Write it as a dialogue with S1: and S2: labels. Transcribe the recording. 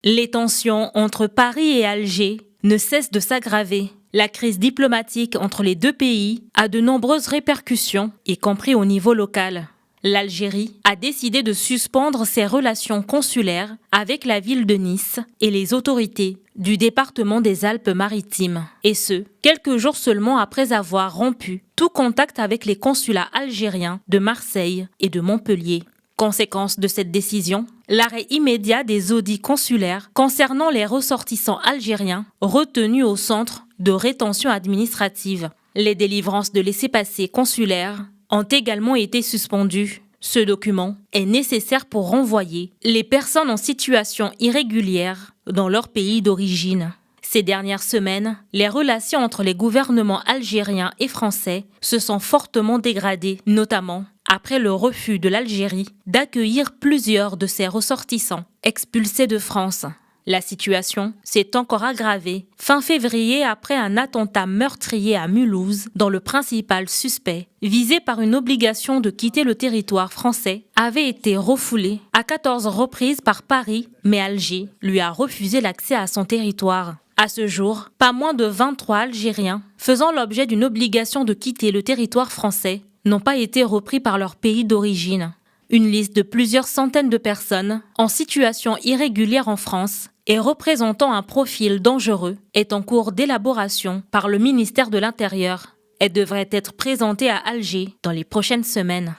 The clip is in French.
S1: Les tensions entre Paris et Alger ne cessent de s'aggraver. La crise diplomatique entre les deux pays a de nombreuses répercussions, y compris au niveau local. L'Algérie a décidé de suspendre ses relations consulaires avec la ville de Nice et les autorités du département des Alpes-Maritimes. Et ce, quelques jours seulement après avoir rompu tout contact avec les consulats algériens de Marseille et de Montpellier. Conséquence de cette décision, l'arrêt immédiat des audits consulaires concernant les ressortissants algériens retenus au centre de rétention administrative. Les délivrances de laissez-passer consulaires ont également été suspendues. Ce document est nécessaire pour renvoyer les personnes en situation irrégulière dans leur pays d'origine. Ces dernières semaines, les relations entre les gouvernements algériens et français se sont fortement dégradées, notamment après le refus de l'Algérie d'accueillir plusieurs de ses ressortissants expulsés de France. La situation s'est encore aggravée fin février après un attentat meurtrier à Mulhouse dont le principal suspect, visé par une obligation de quitter le territoire français, avait été refoulé à 14 reprises par Paris, mais Alger lui a refusé l'accès à son territoire. À ce jour, pas moins de 23 Algériens faisant l'objet d'une obligation de quitter le territoire français n'ont pas été repris par leur pays d'origine. Une liste de plusieurs centaines de personnes en situation irrégulière en France et représentant un profil dangereux est en cours d'élaboration par le ministère de l'Intérieur. Elle devrait être présentée à Alger dans les prochaines semaines.